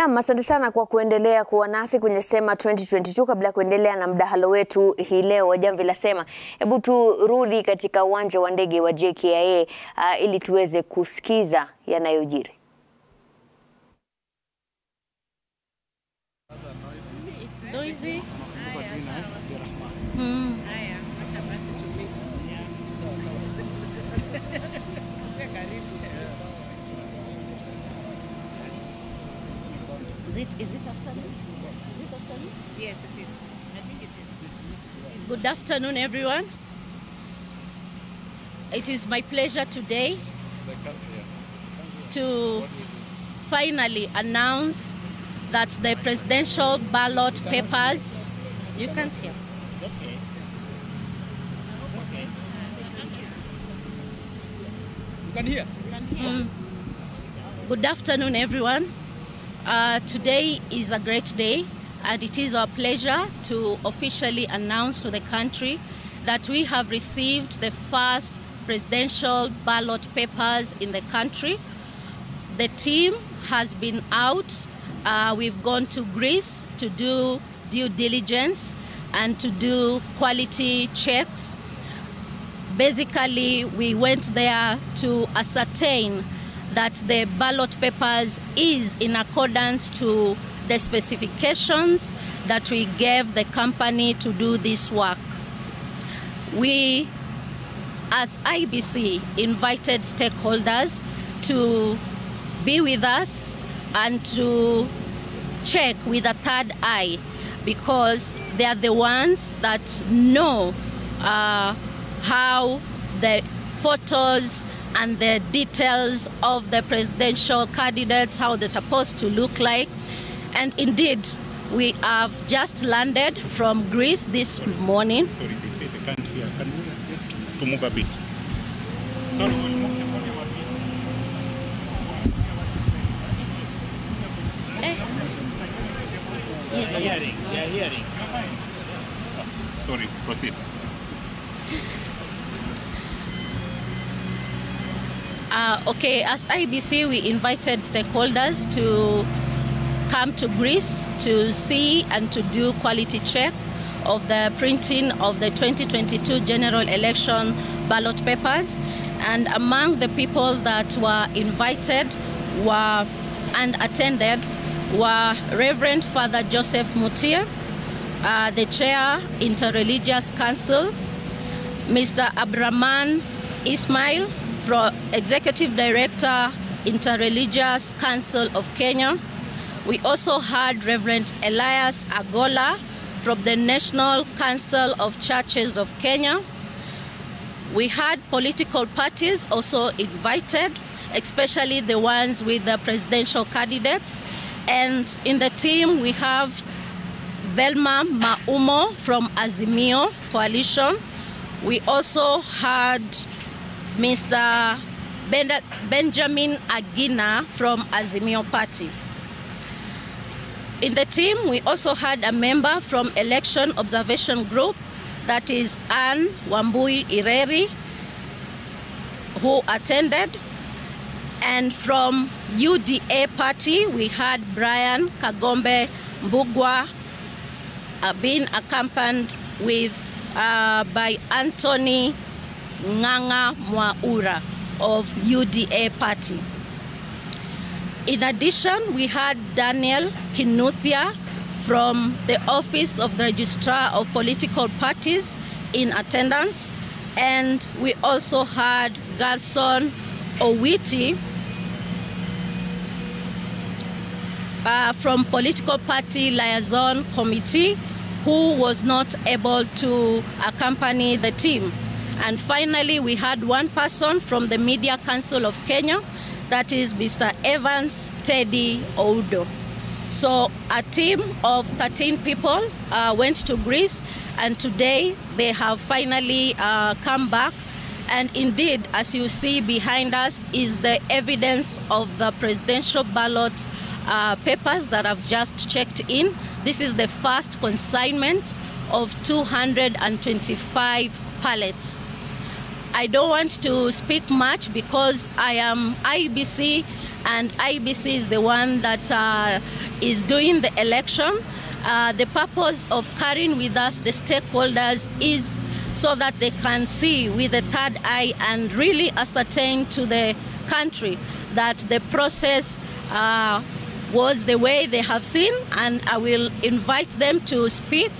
Naam, asante sana kwa kuendelea kuwa nasi kwenye Sema 2022. Kabla ya kuendelea na mdahalo wetu hii leo wa Jamvi la Sema, hebu turudi katika uwanja wa ndege wa JKIA ili tuweze kusikiza yanayojiri. It's noisy. Is it afternoon? Yes, it is. I think it is. Good afternoon, everyone. It is my pleasure today to finally announce that the presidential ballot papers... You can't hear. It's okay. You can hear? Good afternoon, everyone. Today is a great day, and it is our pleasure to officially announce to the country that we have received the first presidential ballot papers in the country. The team has been out. We've gone to Greece to do due diligence and to do quality checks. Basically, we went there to ascertain that the ballot papers is in accordance to the specifications that we gave the company to do this work. We, as IEBC, invited stakeholders to be with us and to check with a third eye, because they are the ones that know how the photos and the details of the presidential candidates, how they're supposed to look like. And indeed, we have just landed from Greece this morning. Sorry, they say they can't hear. Can you just to move a bit? Sorry, we'll move the volume a bit. Yes, yes. They are hearing. Sorry, proceed. Okay, as IEBC, we invited stakeholders to come to Greece to see and to do quality check of the printing of the 2022 general election ballot papers. And among the people that were invited and attended were Reverend Father Joseph Mutia, the Chair, Interreligious Council, Mr. Abraman Ismail, Executive Director, Interreligious Council of Kenya. We also had Reverend Elias Agola from the National Council of Churches of Kenya. We had political parties also invited, especially the ones with the presidential candidates. And in the team, we have Velma Maumo from Azimio Coalition. We also had Mr. Benjamin Agina from Azimio Party. In the team, we also had a member from Election Observation Group, that is Anne Wambui Ireri, who attended. And from UDA Party, we had Brian Kagombe Mbugwa, being accompanied with by Anthony Nganga Mwaura of UDA Party. In addition, we had Daniel Kinuthia from the Office of the Registrar of Political Parties in attendance, and we also had Garson Owiti from Political Party Liaison Committee, who was not able to accompany the team. And finally, we had one person from the Media Council of Kenya, that is Mr. Evans Teddy Oudo. So a team of 13 people went to Greece, and today they have finally come back. And indeed, as you see behind us, is the evidence of the presidential ballot papers that I've just checked in. This is the first consignment of 225 pallets. I don't want to speak much because I am IEBC and IEBC is the one that is doing the election. The purpose of carrying with us the stakeholders is so that they can see with the third eye and really ascertain to the country that the process was the way they have seen, and I will invite them to speak.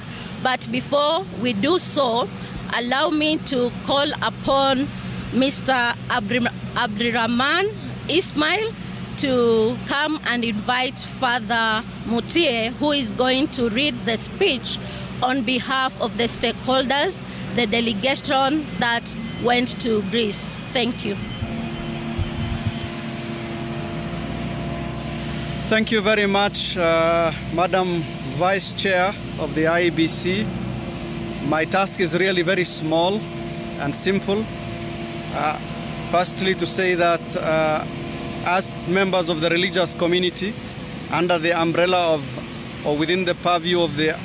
But before we do so, allow me to call upon Mr. Abdirahman Ismail to come and invite Father Mutie, who is going to read the speech on behalf of the stakeholders, the delegation that went to Greece. Thank you. Thank you very much, Madam Vice Chair of the IEBC. My task is really very small and simple. Firstly, to say that as members of the religious community, under the umbrella of, or within the purview of the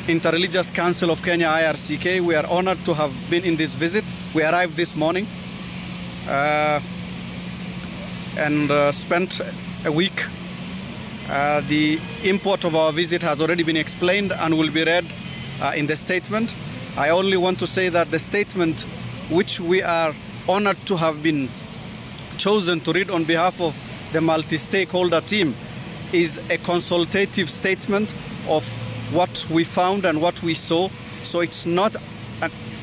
Interreligious Council of Kenya, IRCK, we are honored to have been in this visit. We arrived this morning and spent a week. The import of our visit has already been explained and will be read in the statement. I only want to say that the statement which we are honored to have been chosen to read on behalf of the multi-stakeholder team is a consultative statement of what we found and what we saw. So it's not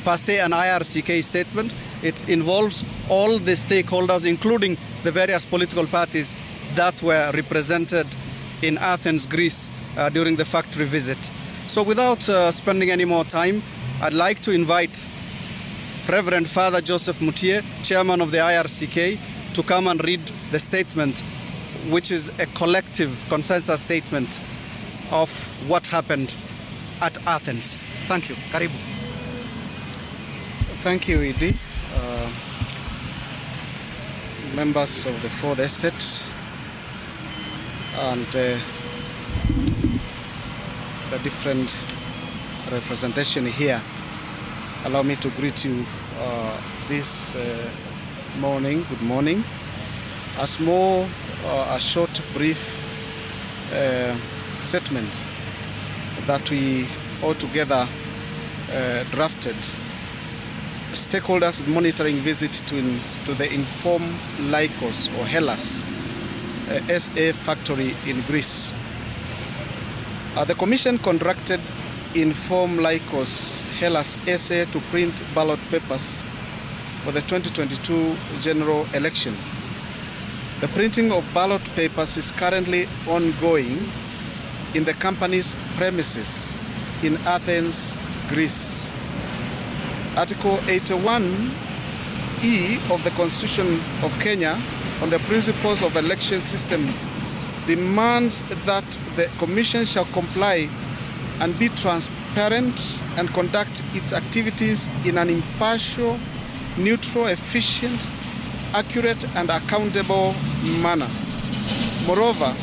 per se an IRCK statement. It involves all the stakeholders, including the various political parties that were represented in Athens, Greece, during the factory visit. So without spending any more time, I'd like to invite Reverend Father Joseph Mutie, Chairman of the IRCK, to come and read the statement, which is a collective consensus statement of what happened at Athens. Thank you. Karibu. Thank you, Idi. Members of the Fourth Estate and the different representation here. Allow me to greet you this morning. Good morning. A short, brief statement that we all together drafted. Stakeholders monitoring visit to the Inform Lycos or Hellas SA factory in Greece. The Commission conducted Inform Lycos Hellas SA to print ballot papers for the 2022 general election. The printing of ballot papers is currently ongoing in the company's premises in Athens, Greece. Article 81E of the Constitution of Kenya on the principles of election system demands that the Commission shall comply and be transparent and conduct its activities in an impartial, neutral, efficient, accurate and accountable manner. Moreover,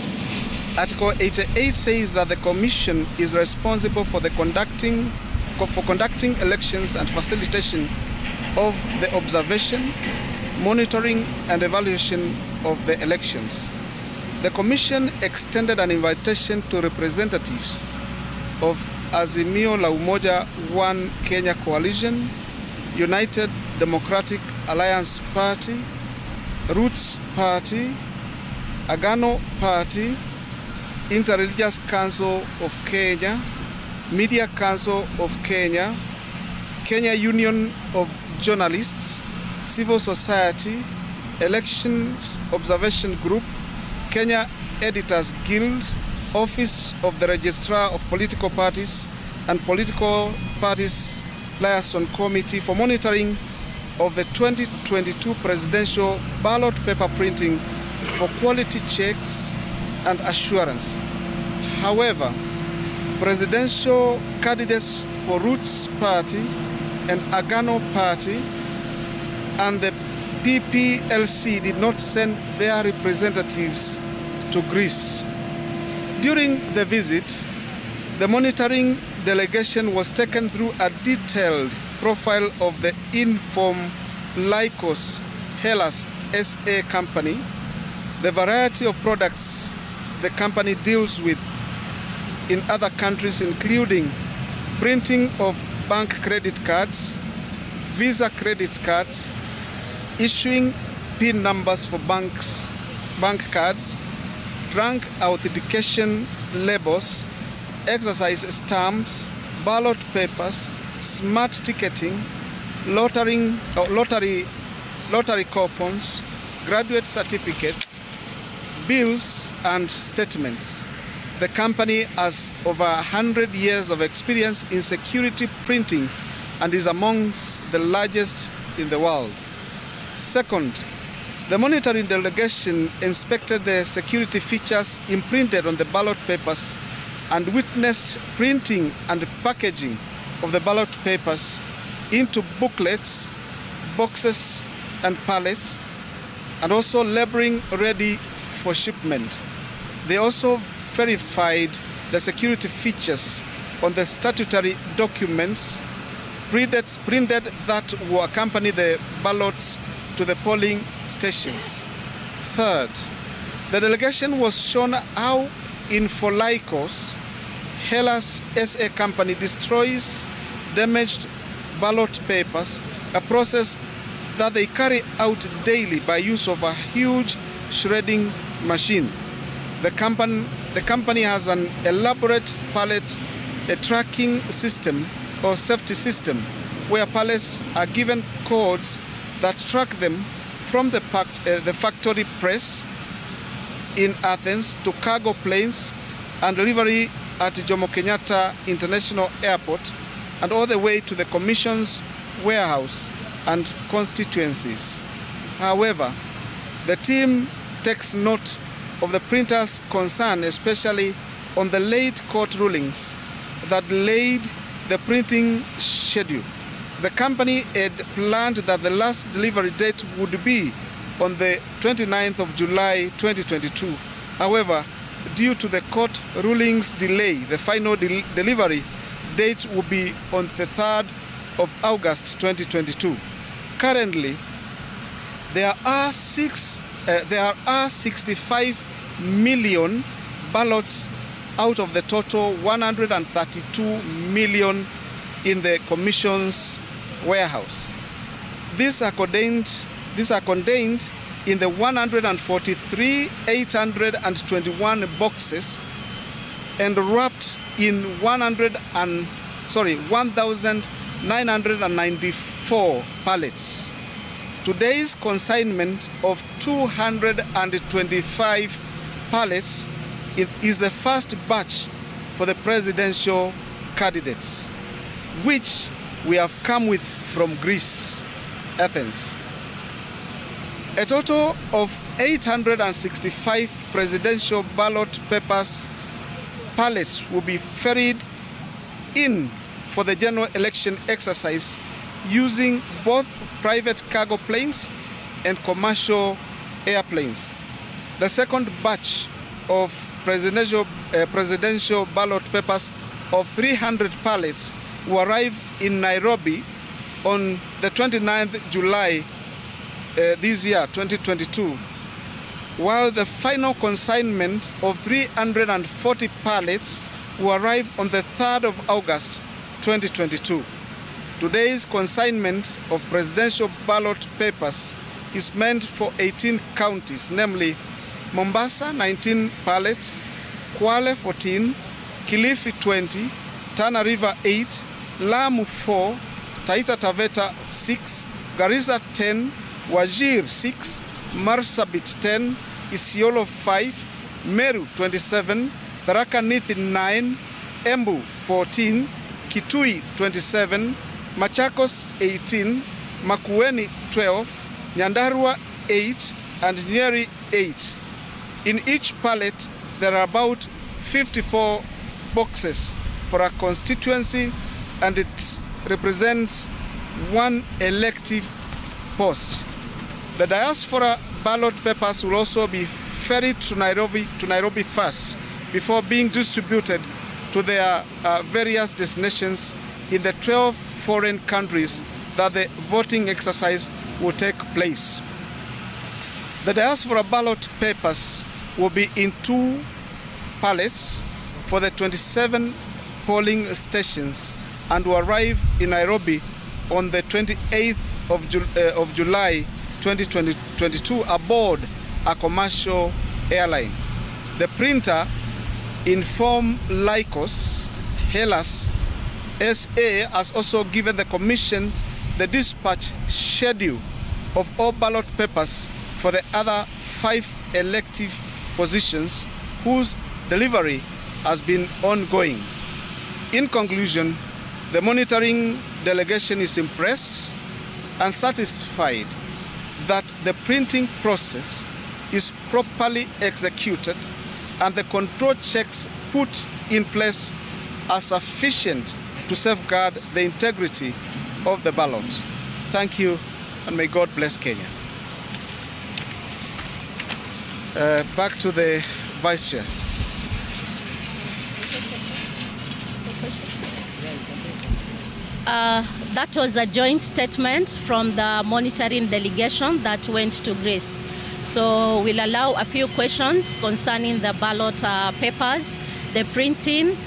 Article 88 says that the Commission is responsible for conducting elections and facilitation of the observation, monitoring and evaluation of the elections. The Commission extended an invitation to representatives of Azimio la Umoja One Kenya Coalition, United Democratic Alliance Party, Roots Party, Agano Party, Interreligious Council of Kenya, Media Council of Kenya, Kenya Union of Journalists, Civil Society, Elections Observation Group, Kenya Editors Guild, Office of the Registrar of Political Parties, and Political Parties Liaison Committee for monitoring of the 2022 presidential ballot paper printing for quality checks and assurance. However, presidential candidates for Roots Party and Agano Party and the PPLC did not send their representatives to Greece. During the visit, the monitoring delegation was taken through a detailed profile of the Inform Lycos Hellas SA company, the variety of products the company deals with in other countries, including printing of bank credit cards, Visa credit cards, issuing PIN numbers for bank cards, bank authentication labels, exercise stamps, ballot papers, smart ticketing, lottery coupons, graduate certificates, bills and statements. The company has over 100 years of experience in security printing and is amongst the largest in the world. Second, the monitoring delegation inspected the security features imprinted on the ballot papers and witnessed printing and packaging of the ballot papers into booklets, boxes and pallets, and also labeling ready for shipment. They also verified the security features on the statutory documents printed that will accompany the ballots to the polling stations. Third, the delegation was shown how in Lycos, Hellas SA company destroys damaged ballot papers, a process that they carry out daily by use of a huge shredding machine. The company has an elaborate pallet tracking system or safety system where pallets are given codes that track them from the factory press in Athens to cargo planes and delivery at Jomo Kenyatta International Airport and all the way to the Commission's warehouse and constituencies. However, the team takes note of the printers' concern, especially on the late court rulings that delayed the printing schedule. The company had planned that the last delivery date would be on the 29th of July 2022. However, due to the court rulings delay, the final delivery date will be on the 3rd of August 2022. Currently, there are 65 million ballots out of the total 132 million in the Commission's warehouse. These are contained in the 143,821 boxes and wrapped in 1,994 pallets. Today's consignment of 225 pallets is the first batch for the presidential candidates, which we have come with from Greece, Athens. A total of 865 presidential ballot pallets will be ferried in for the general election exercise using both private cargo planes and commercial airplanes. The second batch of presidential ballot papers of 300 pallets will arrive in Nairobi on the 29th July this year, 2022, while the final consignment of 340 pallets will arrive on the 3rd of August, 2022. Today's consignment of presidential ballot papers is meant for 18 counties, namely Mombasa, 19 pallets, Kwale, 14, Kilifi, 20, Tana River, 8, Lamu, 4, Taita Taveta, 6, Garissa, 10, Wajir, 6, Marsabit, 10, Isiolo, 5, Meru, 27, Tharaka Nithi, 9, Embu, 14, Kitui, 27, Machakos, 18, Makueni, 12, Nyandarua, 8, and Nyeri, 8. In each pallet, there are about 54 boxes for a constituency, and it represents one elective post. The diaspora ballot papers will also be ferried to Nairobi first, before being distributed to their various destinations in the 12 foreign countries that the voting exercise will take place. The diaspora ballot papers will be in 2 pallets for the 27 polling stations and will arrive in Nairobi on the 28th of July 2022 aboard a commercial airline. The printer informed Lycos Hellas SA has also given the Commission the dispatch schedule of all ballot papers for the other 5 elective positions whose delivery has been ongoing. In conclusion, the monitoring delegation is impressed and satisfied that the printing process is properly executed and the control checks put in place are sufficient to safeguard the integrity of the ballot. Thank you, and may God bless Kenya. Back to the Vice Chair. That was a joint statement from the monitoring delegation that went to Greece. So we'll allow a few questions concerning the ballot papers, the printing,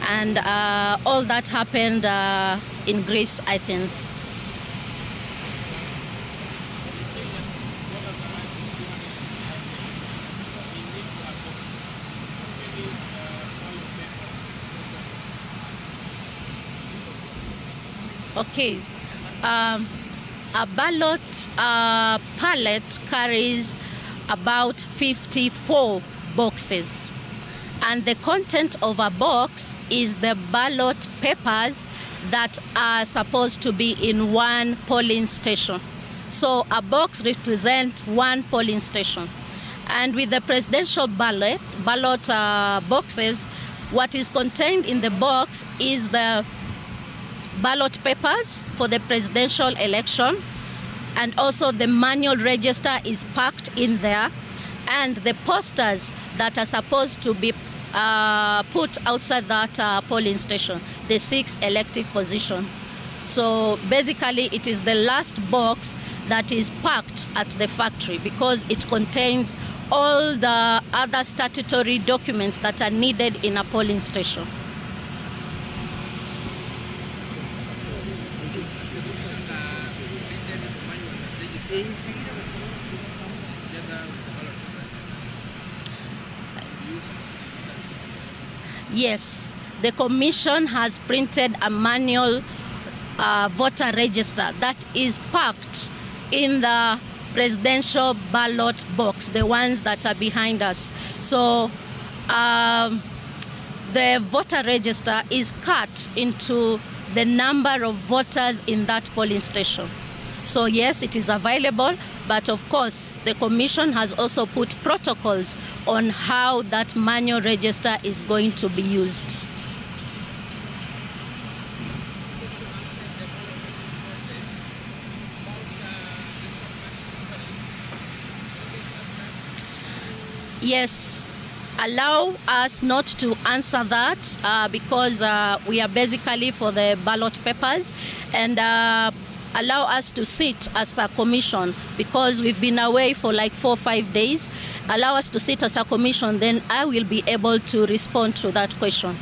and all that happened in Greece, Athens. Okay, a ballot pallet carries about 54 boxes, and the content of a box is the ballot papers that are supposed to be in one polling station. So a box represents one polling station, and with the presidential ballot boxes, what is contained in the box is the ballot papers for the presidential election, and also the manual register is packed in there, and the posters that are supposed to be put outside that polling station, the 6 elective positions. So basically it is the last box that is packed at the factory because it contains all the other statutory documents that are needed in a polling station. Yes, the Commission has printed a manual voter register that is packed in the presidential ballot box, the ones that are behind us. So the voter register is cut into the number of voters in that polling station. So yes, it is available, but of course the Commission has also put protocols on how that manual register is going to be used. Yes, allow us not to answer that because we are basically for the ballot papers, and allow us to sit as a commission because we've been away for like 4 or 5 days. Allow us to sit as a commission, then I will be able to respond to that question.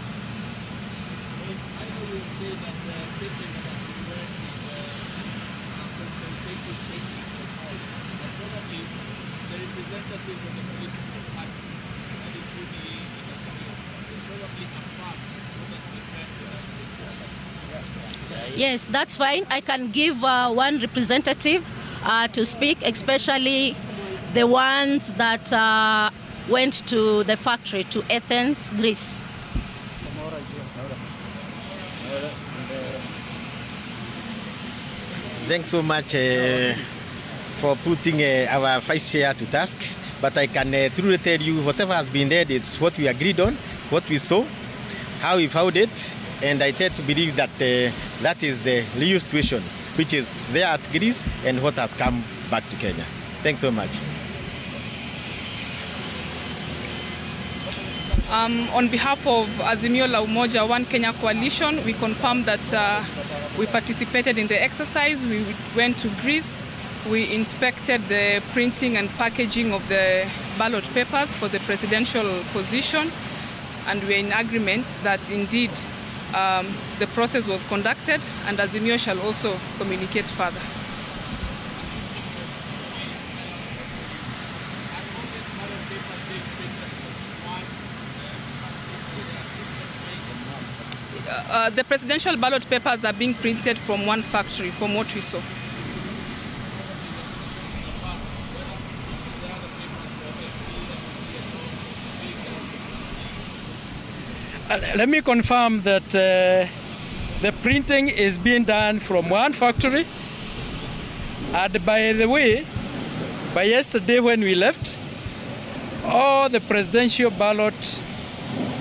Yes, that's fine. I can give one representative to speak, especially the ones that went to the factory, to Athens, Greece. Thanks so much for putting our vice chair to task. But I can truly tell you whatever has been there is what we agreed on, what we saw, how we found it. And I tend to believe that that is the real situation, which is there at Greece and what has come back to Kenya. Thanks so much. On behalf of Azimio la Umoja One Kenya Coalition, we confirm that we participated in the exercise. We went to Greece we inspected the printing and packaging of the ballot papers for the presidential position, and we're in agreement that indeed the process was conducted, and Azimio shall also communicate further. The presidential ballot papers are being printed from one factory, from what we saw. Let me confirm that the printing is being done from one factory. And by the way, by yesterday when we left, all the presidential ballot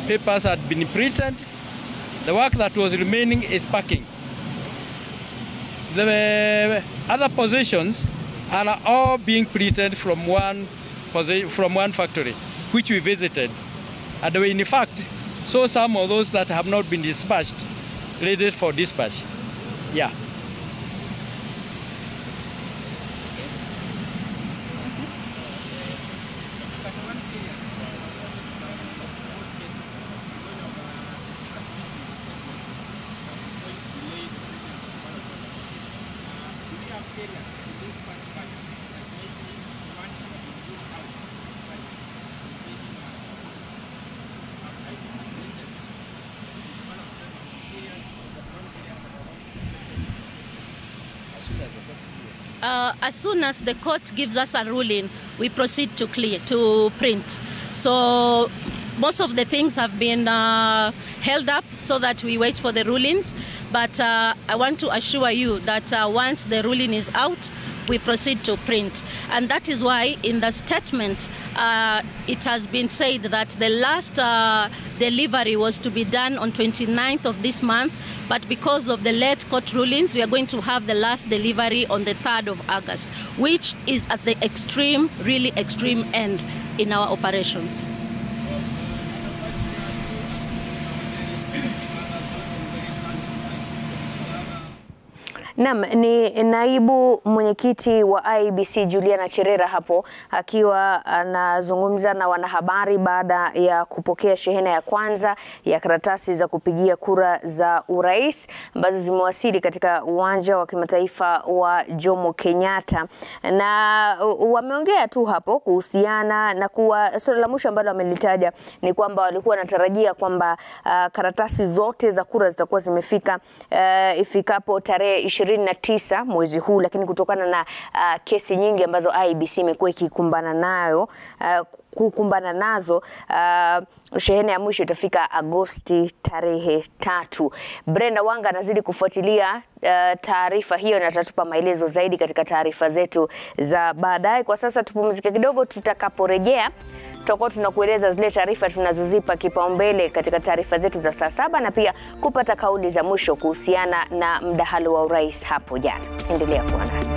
papers had been printed. The work that was remaining is packing. The other positions are all being printed from one factory, which we visited. And we, in fact, saw some of those that have not been dispatched, ready for dispatch. Yeah. As soon as the court gives us a ruling, we proceed to print. So most of the things have been held up so that we wait for the rulings. But I want to assure you that once the ruling is out, we proceed to print. And that is why in the statement, it has been said that the last delivery was to be done on 29th of this month. But because of the late court rulings, we are going to have the last delivery on the 3rd of August, which is at the extreme, really extreme end in our operations. Naam, ni naibu mwenyekiti wa IEBC Juliana Cherera hapo akiwa anazungumza na wanahabari baada ya kupokea shehena ya kwanza ya karatasi za kupigia kura za urais ambazo zimewasili katika uwanja wa kimataifa wa Jomo Kenyatta, na wameongea tu hapo kuhusiana na kuwa swala la mwisho ambalo wamelitaja ni kwamba walikuwa wanatarajia kwamba karatasi zote za kura zitakuwa zimefika ifikapo tarehe 29 mwezi huu, lakini kutokana na kesi nyingi ambazo IEBC imekuwa ikikumbana nazo, shehena ya mwisho itafika Agosti tarehe 3. Brenda Wanga anazidi kufuatilia taarifa hiyo na atatupa maelezo zaidi katika taarifa zetu za baadaye. Kwa sasa tupumzike kidogo, tutakaporejea tutakuwa tunakueleza zile taarifa tunazozipa kipaumbele katika taarifa zetu za saa 7 na pia kupata kauli za mwisho kuhusiana na mdahalo wa urais hapo jana. Endelea kuwa nasi.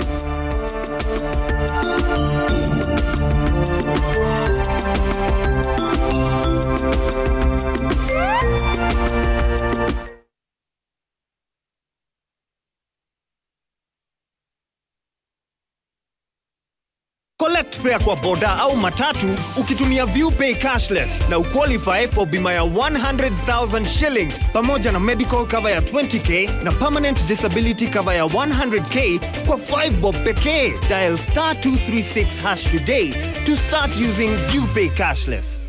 Collect fare kwa boda au matatu ukitumia ViewPay cashless na uqualify for bima ya 100,000 shillings pamoja na medical cover ya 20k na permanent disability cover ya 100k kwa 5 bob pekee. Dial *236# today to start using ViewPay cashless.